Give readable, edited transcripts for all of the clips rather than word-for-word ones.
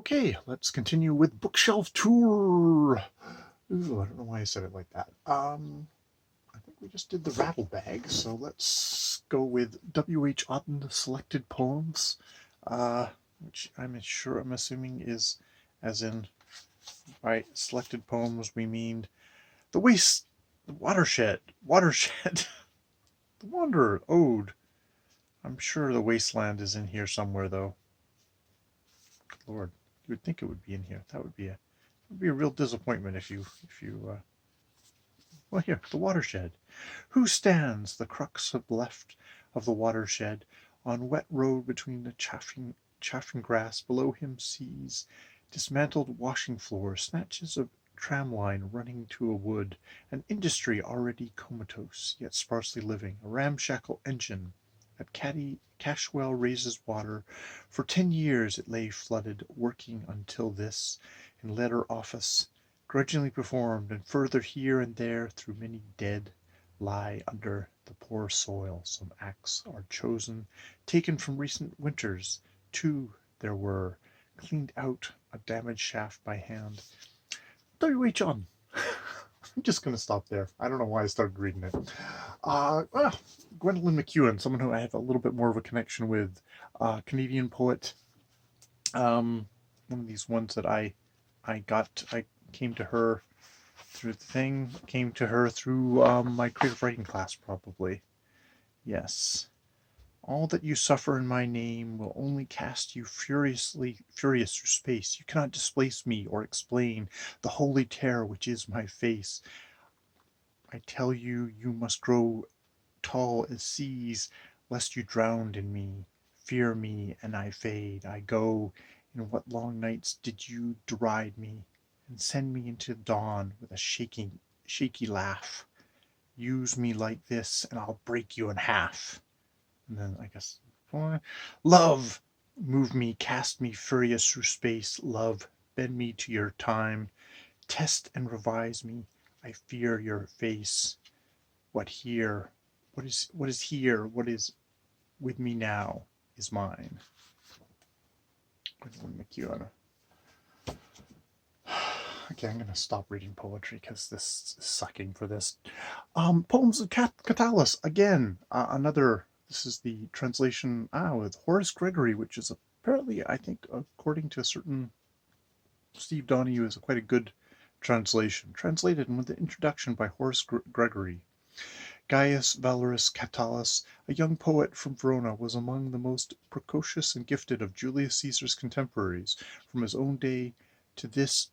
Okay, let's continue with bookshelf tour. Ooh, I don't know why I said it like that. I think we just did the Rattle Bag, so let's go with W.H. Auden selected poems, which I'm assuming is, as in, by selected poems we mean the waste, the watershed, the Wanderer Ode. I'm sure the Wasteland is in here somewhere, though. Good Lord, you would think it would be in here. That would be a real disappointment if you well, here, the watershed. Who stands the crux of left of the watershed on wet road between the chaffing grass below him sees dismantled washing floor, snatches of tramline running to a wood, an industry already comatose yet sparsely living, a ramshackle engine at Cashwell raises water. For 10 years it lay flooded, working until this, in letter office, grudgingly performed, and further here and there through many dead lie under the poor soil. Some acts are chosen, taken from recent winters. 2 there were, cleaned out a damaged shaft by hand. W.H. Auden. I'm just going to stop there. I don't know why I started reading it. Gwendolyn McEwan, someone who I have a little bit more of a connection with, Canadian poet. One of these ones that I came to her through my creative writing class, probably. Yes. All that you suffer in my name will only cast you furious through space. You cannot displace me or explain the holy terror which is my face. I tell you, you must grow tall as seas, lest you drown in me. Fear me, and I fade. I go. In what long nights did you deride me, and send me into dawn with a shaky laugh? Use me like this, and I'll break you in half. And then I guess, love, move me, cast me furious through space. Love, bend me to your time. Test and revise me. I fear your face. What is here? What is with me now is mine. McEwan. Okay, I'm going to stop reading poetry because this is sucking for this. Poems of Catullus, again, another. This is the translation with Horace Gregory, which is apparently, I think, according to a certain Steve Donahue, is quite a good translation. Translated with the introduction by Horace Gregory. Gaius Valerius Catullus, a young poet from Verona, was among the most precocious and gifted of Julius Caesar's contemporaries. From his own day to this,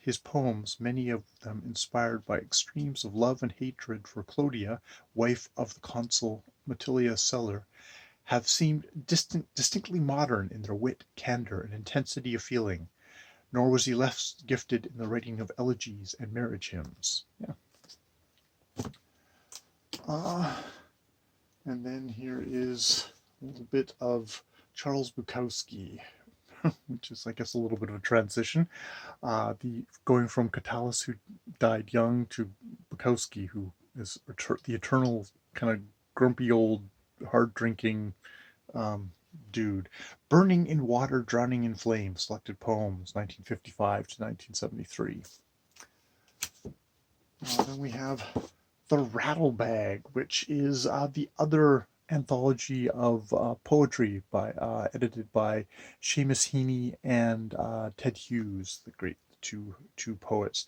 his poems, many of them inspired by extremes of love and hatred for Clodia, wife of the consul Metilius Celer, have seemed distinctly modern in their wit, candor, and intensity of feeling. Nor was he less gifted in the writing of elegies and marriage hymns. Yeah. And then here is a little bit of Charles Bukowski, which is, I guess, a little bit of a transition. Going from Catullus, who died young, to Bukowski, who is the eternal kind of grumpy old, hard-drinking dude. Burning in Water, Drowning in Flames, Selected Poems, 1955 to 1973. Then we have the Rattle Bag, which is the other anthology of poetry edited by Seamus Heaney and Ted Hughes, the great two poets.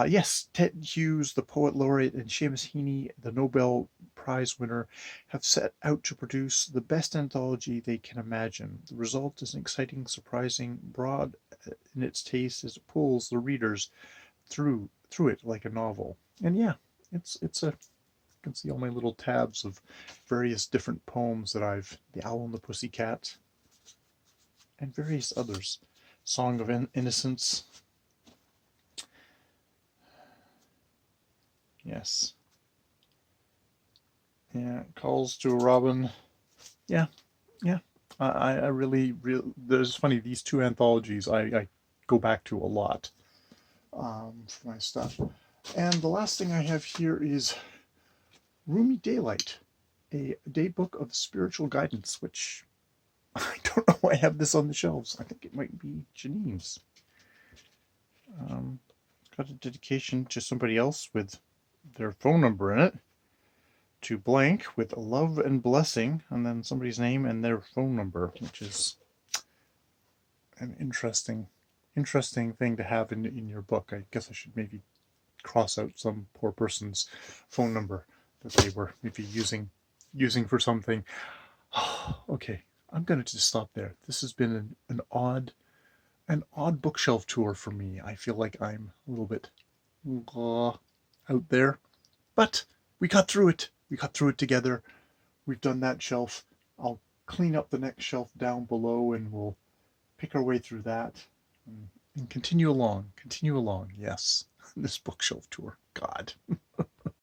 Yes, Ted Hughes, the poet laureate, and Seamus Heaney, the Nobel Prize winner, have set out to produce the best anthology they can imagine. The result is an exciting, surprising, broad in its taste as it pulls the readers through it like a novel. And yeah, it's a, you can see all my little tabs of various different poems that The Owl and the Pussycat, and various others. Song of Innocence. Yes. Yeah, Calls to a Robin. Yeah. I really, there's funny, these two anthologies I go back to a lot for my stuff. And the last thing I have here is Rumi Daylight, a daybook of spiritual guidance, which I don't know why I have this on the shelves. I think it might be Janine's. Got a dedication to somebody else with their phone number in it. To blank with love and blessing, and then somebody's name and their phone number, which is an interesting thing to have in your book. I guess I should maybe cross out some poor person's phone number that they were maybe using for something. Okay, I'm gonna just stop there. This has been an odd bookshelf tour for me. I feel like I'm a little bit out there, but we got through it. We got through it together. We've done that shelf. I'll clean up the next shelf down below and we'll pick our way through that and continue along. Yes, this bookshelf tour. God.